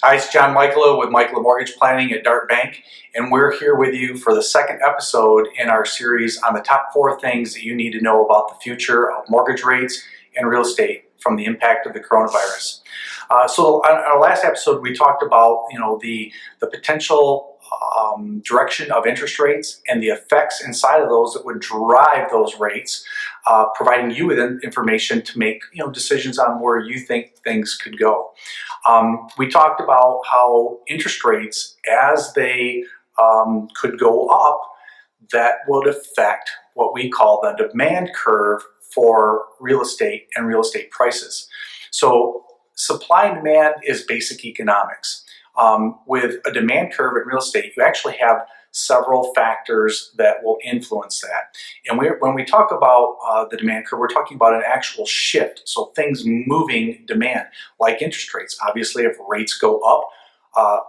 Hi, it's John Michaela with Michaela Mortgage Planning at Dart Bank, and we're here with you for the second episode in our series on the top 4 things that you need to know about the future of mortgage rates and real estate from the impact of the coronavirus. So on our last episode, we talked about the potential direction of interest rates and the effects inside of those that would drive those rates, providing you with information to make decisions on where you think things could go. We talked about how interest rates, as they could go up, that would affect what we call the demand curve for real estate and real estate prices. So supply and demand is basic economics. With a demand curve in real estate, you actually have several factors that will influence that. And when we talk about the demand curve, we're talking about an actual shift. So things moving demand, like interest rates. Obviously, if rates go up,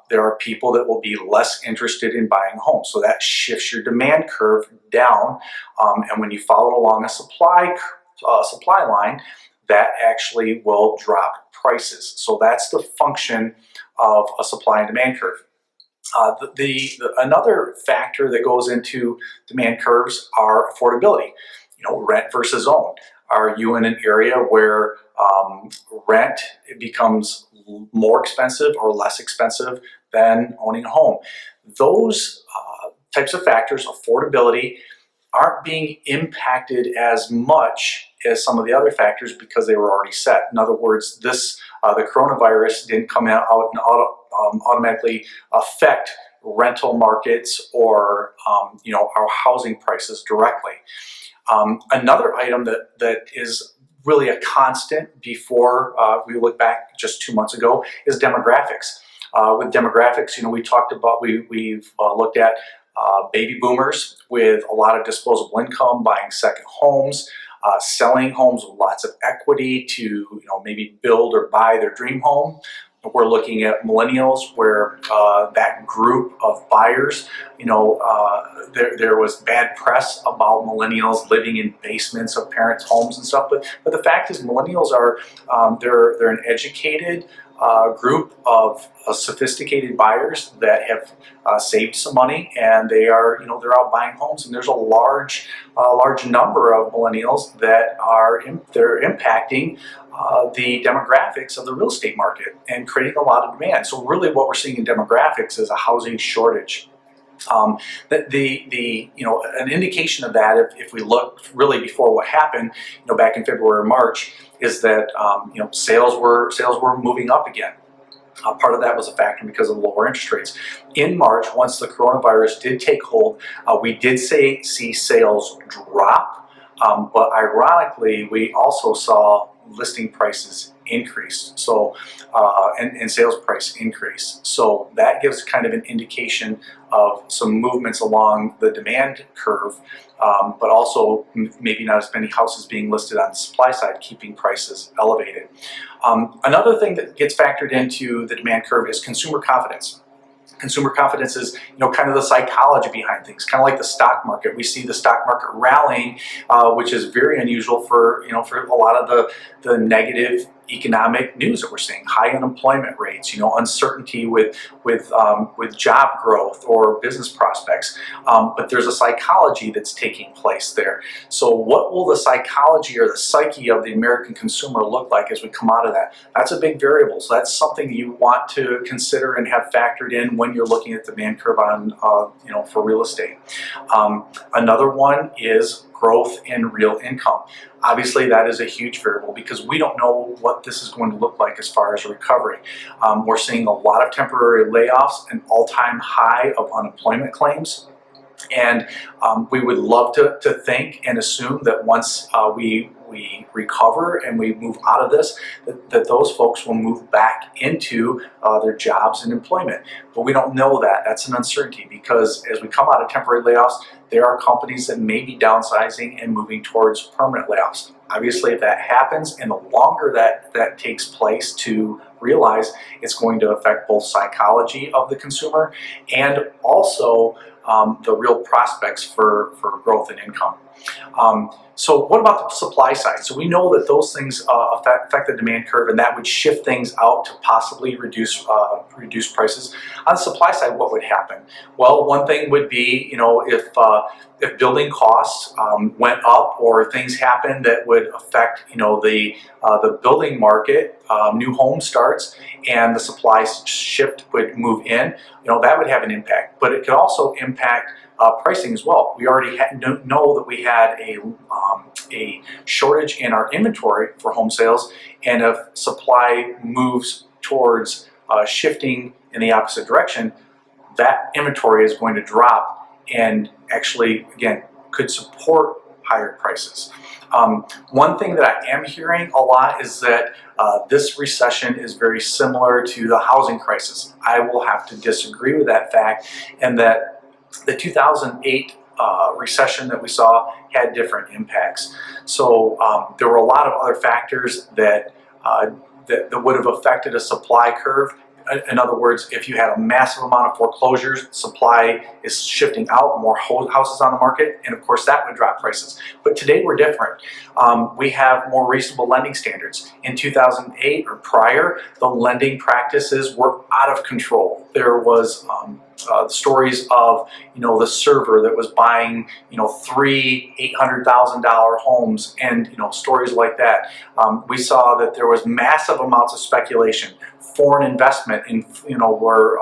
there are people that will be less interested in buying a home. So that shifts your demand curve down. And when you follow along a supply line, that actually will drop prices. So that's the function of a supply and demand curve. Another factor that goes into demand curves are affordability. Rent versus own. Are you in an area where rent becomes more expensive or less expensive than owning a home? Those types of factors, affordability, aren't being impacted as much as some of the other factors because they were already set. In other words, the coronavirus didn't come out and automatically affect rental markets or our housing prices directly. Another item that is really a constant before we look back just 2 months ago is demographics. With demographics, we've looked at baby boomers with a lot of disposable income buying second homes, selling homes with lots of equity to maybe build or buy their dream home. We're looking at millennials where that group of buyers, there was bad press about millennials living in basements of parents' homes and stuff. But the fact is, millennials are they're an educated group of sophisticated buyers that have saved some money, and they're out buying homes. And there's a large number of millennials that they're impacting the demographics of the real estate market and creating a lot of demand. So really, what we're seeing in demographics is a housing shortage. An indication of that, if we look really before what happened, back in February or March, is that sales were moving up again. Part of that was a factor because of lower interest rates. In March, once the coronavirus did take hold, we did see sales drop, but ironically, we also saw listing prices increase, and sales price increase. So that gives kind of an indication of some movements along the demand curve, but also maybe not as many houses being listed on the supply side, keeping prices elevated. Another thing that gets factored into the demand curve is consumer confidence. Consumer confidence is, kind of the psychology behind things, kind of like the stock market. We see the stock market rallying, which is very unusual for a lot of the negative economic news that we're seeing, high unemployment rates, uncertainty with job growth or business prospects. But there's a psychology that's taking place there. So what will the psychology or the psyche of the American consumer look like as we come out of that? That's a big variable. So that's something you want to consider and have factored in when you're looking at the demand curve on, for real estate. Another one is growth in real income. Obviously, that is a huge variable because we don't know what this is going to look like as far as recovery. We're seeing a lot of temporary layoffs, an all-time high of unemployment claims. And we would love to think and assume that once we recover and we move out of this, that those folks will move back into their jobs and employment. But we don't know that. That's an uncertainty because as we come out of temporary layoffs, there are companies that may be downsizing and moving towards permanent layoffs. Obviously, if that happens, and the longer that takes place to realize, it's going to affect both psychology of the consumer and also the real prospects for growth and income. So what about the supply side? So we know that those things affect the demand curve, and that would shift things out to possibly reduce prices. On the supply side, what would happen? Well, one thing would be, if building costs went up, or things happened that would affect, the building market, new home starts, and the supply shift would move in, that would have an impact. But it could also impact pricing as well. We already know that we had a shortage in our inventory for home sales, and if supply moves towards shifting in the opposite direction, that inventory is going to drop and actually, again, could support higher prices. One thing that I am hearing a lot is that this recession is very similar to the housing crisis. I will have to disagree with that fact, and that the 2008 recession that we saw had different impacts. So there were a lot of other factors that would have affected a supply curve. In other words, if you had a massive amount of foreclosures, supply is shifting out, more houses on the market, and of course that would drop prices. But today we're different. We have more reasonable lending standards. In 2008 or prior, the lending practices were out of control. There was stories of the server that was buying three $800,000 homes, and stories like that. We saw that there was massive amounts of speculation, foreign investment in where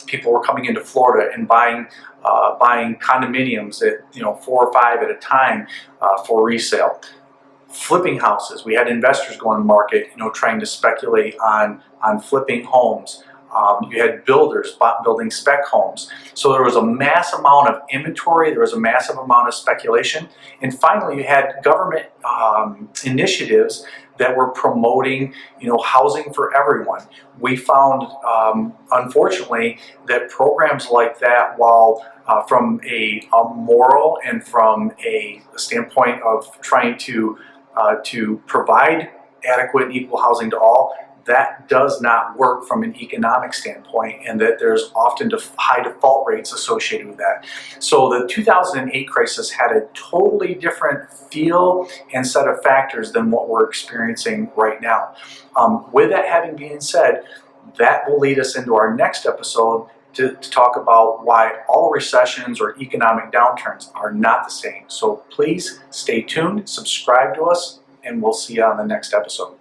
people were coming into Florida and buying condominiums at 4 or 5 at a time for resale. Flipping houses, we had investors go on the market trying to speculate on flipping homes. You had builders building spec homes. So there was a mass amount of inventory, there was a massive amount of speculation, and finally you had government initiatives that were promoting housing for everyone. We found, unfortunately, that programs like that, while from a moral and from a standpoint of trying to provide adequate and equal housing to all, that does not work from an economic standpoint, and that there's often high default rates associated with that. So the 2008 crisis had a totally different feel and set of factors than what we're experiencing right now. With that having been said, that will lead us into our next episode to talk about why all recessions or economic downturns are not the same. So please stay tuned, subscribe to us, and we'll see you on the next episode.